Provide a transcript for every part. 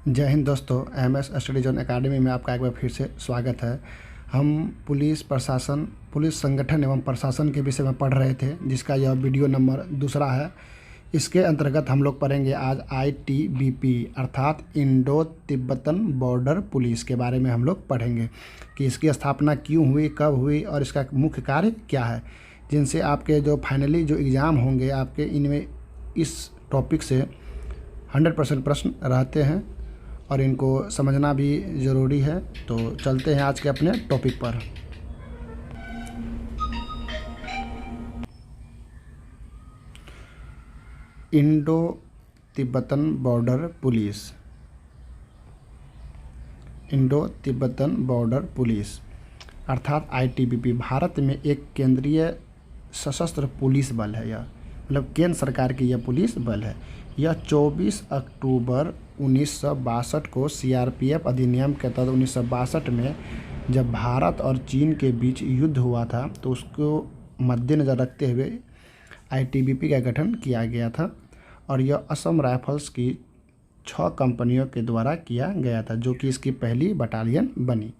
जय हिंद दोस्तों। MS study zone academy में आपका एक बार फिर से स्वागत है। हम पुलिस संगठन एवं प्रशासन के विषय में पढ़ रहे थे, जिसका यह वीडियो नंबर दूसरा है। इसके अंतर्गत हम लोग पढ़ेंगे आज आईटीबीपी अर्थात इंडो तिब्बतन बॉर्डर पुलिस के बारे में हम लोग पढ़ेंगे कि इसकी स्थापना क्यों हुई, कब हुई और इसका मुख्य कार्य क्या है, जिनसे आपके जो फाइनली जो एग्ज़ाम होंगे आपके इनमें इस टॉपिक से 100% प्रश्न रहते हैं और इनको समझना भी ज़रूरी है। तो चलते हैं आज के अपने टॉपिक पर। Indo Tibetan border police. Indo Tibetan border police अर्थात आईटीबीपी भारत में एक केंद्रीय सशस्त्र पुलिस बल है। यह मतलब केंद्र सरकार की यह पुलिस बल है। यह 24 अक्टूबर 1962 को सीआरपीएफ अधिनियम के तहत 1962 में जब भारत और चीन के बीच युद्ध हुआ था तो उसको मद्देनज़र रखते हुए आईटीबीपी का गठन किया गया था और यह असम राइफल्स की 6 कंपनियों के द्वारा किया गया था, जो कि इसकी पहली बटालियन बनी।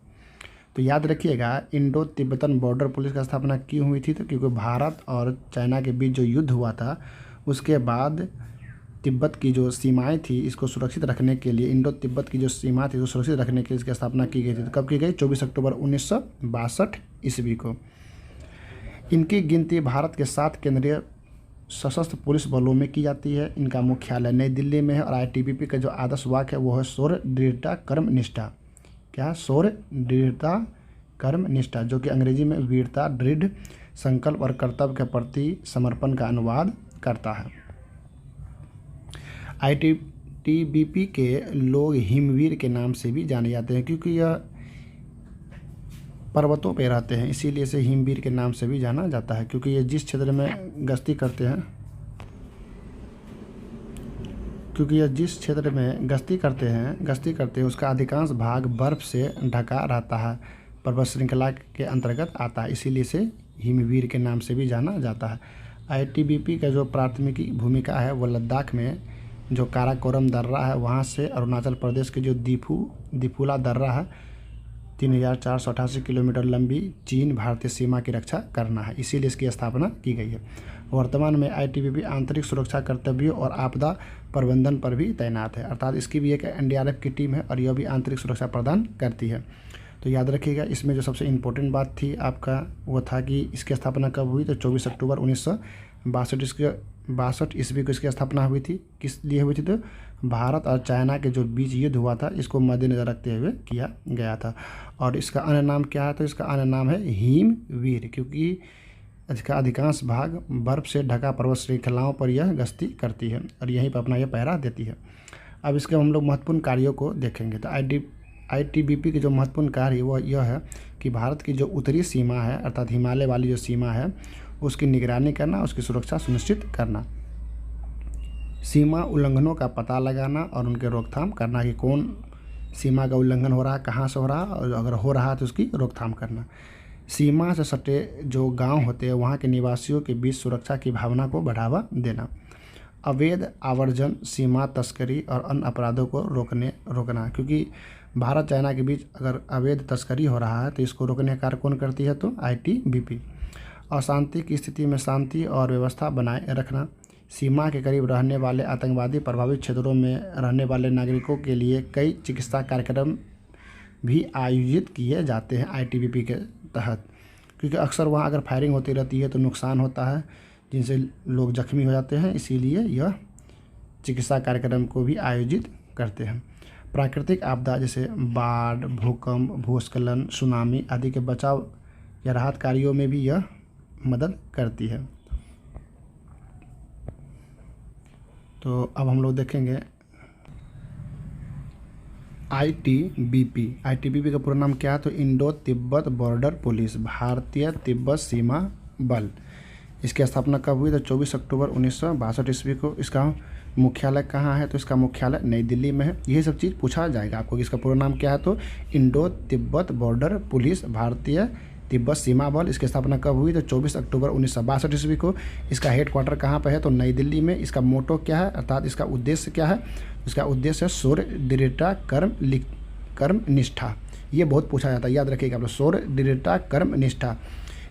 तो याद रखिएगा, इंडो तिब्बतन बॉर्डर पुलिस की स्थापना क्यों हुई थी? तो क्योंकि भारत और चाइना के बीच जो युद्ध हुआ था उसके बाद तिब्बत की जो सीमाएं थी इसको सुरक्षित रखने के लिए, इंडो तिब्बत की जो सीमा थी उसको सुरक्षित रखने के लिए इसकी स्थापना की गई थी। तो कब की गई? 24 अक्टूबर 1962 ईस्वी को। इनकी गिनती भारत के 7 केंद्रीय सशस्त्र पुलिस बलों में की जाती है। इनका मुख्यालय नई दिल्ली में है और आईटीबीपी का जो आदर्श वाक्य है वो है शौर्य, दृढ़ता, कर्मनिष्ठा। क्या है? शौर्य, दृढ़ता, कर्मनिष्ठा, जो कि अंग्रेजी में वीरता, दृढ़ संकल्प और कर्तव्य के प्रति समर्पण का अनुवाद करता है। आईटीबीपी के लोग हिमवीर के नाम से भी जाने जाते हैं, क्योंकि यह पर्वतों पे रहते हैं, इसीलिए इसे हिमवीर के नाम से भी जाना जाता है। क्योंकि ये जिस क्षेत्र में गश्ती करते हैं उसका अधिकांश भाग बर्फ़ से ढका रहता है, पर्वत श्रृंखला के अंतर्गत आता है, इसीलिए इसे हिमवीर के नाम से भी जाना जाता है। आईटीबीपी का जो प्राथमिक भूमिका है वो लद्दाख में जो काराकोरम दर्रा है वहाँ से अरुणाचल प्रदेश के जो दिफुला दर्रा है 3488 किलोमीटर लंबी चीन भारतीय सीमा की रक्षा करना है, इसीलिए इसकी स्थापना की गई है। वर्तमान में आईटीबीपी आंतरिक सुरक्षा कर्तव्यों और आपदा प्रबंधन पर भी तैनात है, अर्थात इसकी भी एक एनडीआरएफ की टीम है और यह भी आंतरिक सुरक्षा प्रदान करती है। तो याद रखिएगा, इसमें जो सबसे इम्पोर्टेंट बात थी आपका वो था कि इसकी स्थापना कब हुई। तो 24 अक्टूबर 1962 ईस्वी को इसकी स्थापना हुई थी। किस लिए हुई थी? तो भारत और चाइना के जो बीच युद्ध हुआ था इसको मद्देनज़र रखते हुए किया गया था। और इसका अन्य नाम क्या है? तो इसका अन्य नाम है हिमवीर, क्योंकि इसका अधिकांश भाग बर्फ़ से ढका पर्वत श्रृंखलाओं पर यह गश्ती करती है और यहीं पर अपना यह पहरा देती है। अब इसके हम लोग महत्वपूर्ण कार्यों को देखेंगे। तो आईटीबीपी के जो महत्वपूर्ण कार्य वो यह है कि भारत की जो उत्तरी सीमा है अर्थात हिमालय वाली जो सीमा है उसकी निगरानी करना, उसकी सुरक्षा सुनिश्चित करना, सीमा उल्लंघनों का पता लगाना और उनके रोकथाम करना कि कौन सीमा का उल्लंघन हो रहा है, कहाँ से हो रहा है और अगर हो रहा है तो उसकी रोकथाम करना। सीमा से सटे जो गांव होते हैं वहाँ के निवासियों के बीच सुरक्षा की भावना को बढ़ावा देना, अवैध आवर्जन, सीमा तस्करी और अन्य अपराधों को रोकना, क्योंकि भारत चाइना के बीच अगर अवैध तस्करी हो रहा है तो इसको रोकने का कार्य कौन करती है? तो आईटीबीपी। अशांति की स्थिति में शांति और व्यवस्था बनाए रखना, सीमा के करीब रहने वाले आतंकवादी प्रभावित क्षेत्रों में रहने वाले नागरिकों के लिए कई चिकित्सा कार्यक्रम भी आयोजित किए जाते हैं आईटीबीपी के तहत, क्योंकि अक्सर वहाँ अगर फायरिंग होती रहती है तो नुकसान होता है जिनसे लोग जख्मी हो जाते हैं, इसीलिए यह चिकित्सा कार्यक्रम को भी आयोजित करते हैं। प्राकृतिक आपदा जैसे बाढ़, भूकंप, भूस्खलन, सुनामी आदि के बचाव या राहत कार्यों में भी यह मदद करती है। तो अब हम लोग देखेंगे आईटीबीपी का पूरा नाम क्या है? तो इंडो तिब्बत बॉर्डर पुलिस, भारतीय तिब्बत सीमा बल। इसकी स्थापना कब हुई? तो 24 अक्टूबर 1962 ईस्वी को। इसका मुख्यालय कहाँ है? तो इसका मुख्यालय नई दिल्ली में है। यही सब चीज़ पूछा जाएगा आपको कि इसका पूरा नाम क्या है। तो इंडो तिब्बत बॉर्डर पुलिस, भारतीय तिब्बत सीमा बल। इसकी स्थापना कब हुई? तो 24 अक्टूबर 1962 ईस्वी को। इसका हेड क्वार्टर कहाँ पर है? तो नई दिल्ली में। इसका मोटो क्या है अर्थात इसका उद्देश्य क्या है? इसका उद्देश्य है शौर्य, दृढ़ता, कर्म निष्ठा। ये बहुत पूछा जाता है, याद रखिएगा आप लोग, शौर्य, दृढ़ता, कर्म निष्ठा।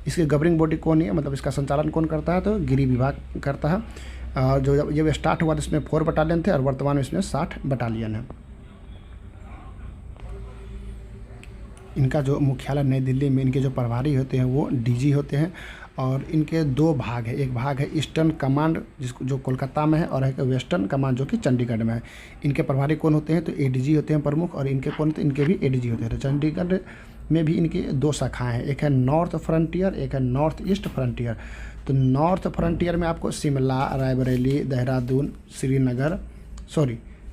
इसकी गवर्निंग बॉडी कौन है, मतलब इसका संचालन कौन करता है, तो गृह विभाग करता है। और जो जब स्टार्ट हुआ तो इसमें 4 बटालियन थे और वर्तमान में इसमें 60 बटालियन है। इनका जो मुख्यालय नई दिल्ली में, इनके जो प्रभारी होते हैं वो डीजी होते हैं। और इनके 2 भाग है, एक भाग है ईस्टर्न कमांड जिसको जो कोलकाता में है, और एक वेस्टर्न कमांड जो कि चंडीगढ़ में है। इनके प्रभारी कौन होते हैं, तो एडीजी होते हैं प्रमुख, और इनके कौन होते हैं, इनके भी एडीजी होते हैं। तो चंडीगढ़ में भी इनकी 2 शाखाएं हैं, एक है नॉर्थ फ्रंटियर, एक है नॉर्थ ईस्ट फ्रंटियर। तो नॉर्थ फ्रंटियर में आपको शिमला, रायबरेली, देहरादून,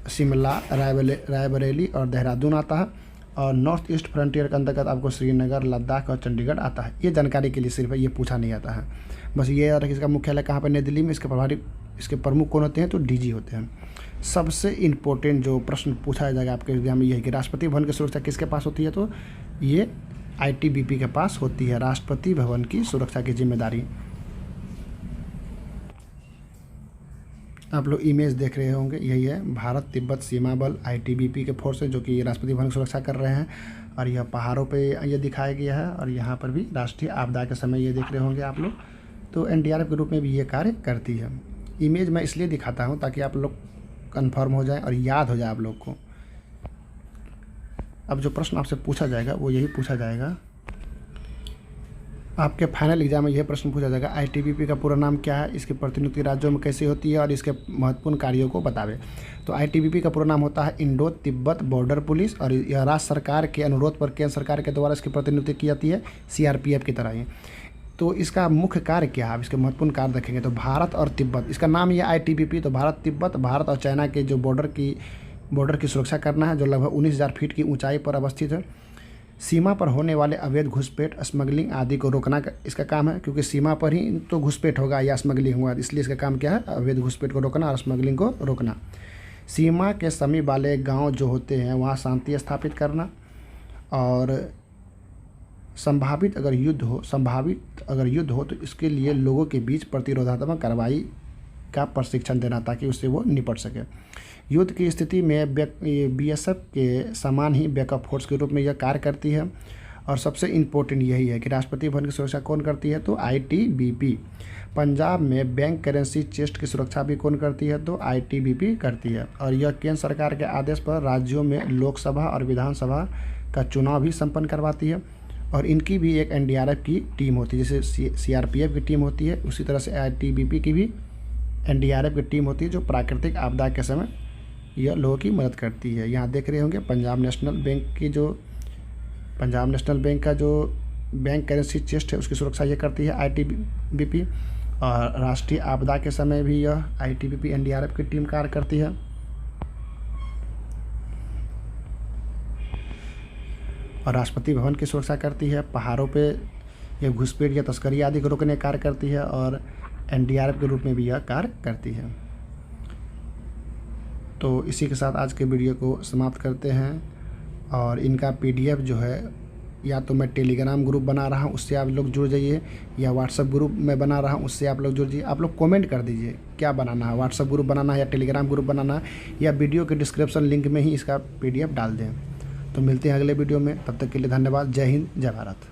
शिमला, रायबरेली और देहरादून आता है। और नॉर्थ ईस्ट फ्रंटियर के अंतर्गत आपको श्रीनगर, लद्दाख और चंडीगढ़ आता है। ये जानकारी के लिए सिर्फ है, ये पूछा नहीं आता है। बस ये याद रखिए, इसका मुख्यालय कहाँ पर, नई दिल्ली में। इसके प्रभारी, इसके प्रमुख कौन होते हैं, तो डीजी होते हैं। सबसे इम्पोर्टेंट जो प्रश्न पूछा जाएगा आपके एग्जाम में, यह है कि राष्ट्रपति भवन की सुरक्षा किसके पास होती है, तो ये आईटीबीपी के पास होती है, राष्ट्रपति भवन की सुरक्षा की जिम्मेदारी। आप लोग इमेज देख रहे होंगे, यही है भारत तिब्बत सीमा बल आईटीबीपी के फोर्स है, जो कि राष्ट्रपति भवन की सुरक्षा कर रहे हैं। और यह पहाड़ों पे ये दिखाया गया है, और यहाँ पर भी राष्ट्रीय आपदा के समय ये देख रहे होंगे आप लोग। तो एनडीआरएफ के रूप में भी ये कार्य करती है। इमेज मैं इसलिए दिखाता हूँ ताकि आप लोग कन्फर्म हो जाए और याद हो जाए आप लोग को। अब जो प्रश्न आपसे पूछा जाएगा वो यही पूछा जाएगा, आपके फाइनल एग्जाम में यह प्रश्न पूछा जाएगा, आईटीबीपी का पूरा नाम क्या है, इसकी प्रतिनियुक्ति राज्यों में कैसे होती है और इसके महत्वपूर्ण कार्यों को बतावे। तो आईटीबीपी का पूरा नाम होता है इंडो तिब्बत बॉर्डर पुलिस, और यह राज्य सरकार के अनुरोध पर केंद्र सरकार के द्वारा इसकी प्रतिनियुक्ति की जाती है, सीआरपीएफ की तरह ही। तो इसका मुख्य कार्य क्या है, आप इसके महत्वपूर्ण कार्य देखेंगे तो भारत और तिब्बत, इसका नाम यह आईटीबीपी। तो भारत तिब्बत, भारत और चाइना के जो बॉर्डर की सुरक्षा करना है, जो लगभग 19,000 फीट की ऊंचाई पर अवस्थित है। सीमा पर होने वाले अवैध घुसपैठ, स्मगलिंग आदि को रोकना इसका काम है, क्योंकि सीमा पर ही तो घुसपैठ होगा या स्मगलिंग होगा, इसलिए इसका काम क्या है, अवैध घुसपैठ को रोकना और स्मगलिंग को रोकना। सीमा के समीप वाले गांव जो होते हैं वहाँ शांति स्थापित करना, और संभावित अगर युद्ध हो तो इसके लिए लोगों के बीच प्रतिरोधात्मक कार्रवाई का प्रशिक्षण देना, ताकि उससे वो निपट सके। युद्ध की स्थिति में बीएसएफ के समान ही बैकअप फोर्स के रूप में यह कार्य करती है। और सबसे इम्पोर्टेंट यही है कि राष्ट्रपति भवन की सुरक्षा कौन करती है, तो आईटीबीपी। पंजाब में बैंक करेंसी चेस्ट की सुरक्षा भी कौन करती है, तो आईटीबीपी करती है। और यह केंद्र सरकार के आदेश पर राज्यों में लोकसभा और विधानसभा का चुनाव भी संपन्न करवाती है। और इनकी भी एक एनडीआरएफ की टीम होती है, जैसे सीआरपीएफ की टीम होती है, उसी तरह से आईटीबीपी की भी एनडीआरएफ की टीम होती है, जो प्राकृतिक आपदा के समय यह लोगों की मदद करती है। यहाँ देख रहे होंगे पंजाब नेशनल बैंक का जो बैंक करेंसी चेस्ट है उसकी सुरक्षा ये करती है आईटीबीपी। और राष्ट्रीय आपदा के समय भी यह आईटीबीपी एनडीआरएफ की टीम कार्य करती है। और राष्ट्रपति भवन की सुरक्षा करती है, पहाड़ों पे यह घुसपैठ या तस्करी आदि को रोकने का कार्य करती है, और एनडीआरएफ के रूप में भी यह कार्य करती है। तो इसी के साथ आज के वीडियो को समाप्त करते हैं। और इनका पीडीएफ जो है, या तो मैं टेलीग्राम ग्रुप बना रहा हूँ उससे आप लोग जुड़ जाइए, या व्हाट्सएप ग्रुप में बना रहा हूँ उससे आप लोग जुड़ जाइए। आप लोग कमेंट कर दीजिए क्या बनाना है, व्हाट्सएप ग्रुप बनाना है या टेलीग्राम ग्रुप बनाना है, या वीडियो के डिस्क्रिप्शन लिंक में ही इसका पीडीएफ डाल दें। तो मिलते हैं अगले वीडियो में, तब तक के लिए धन्यवाद। जय हिंद, जय भारत।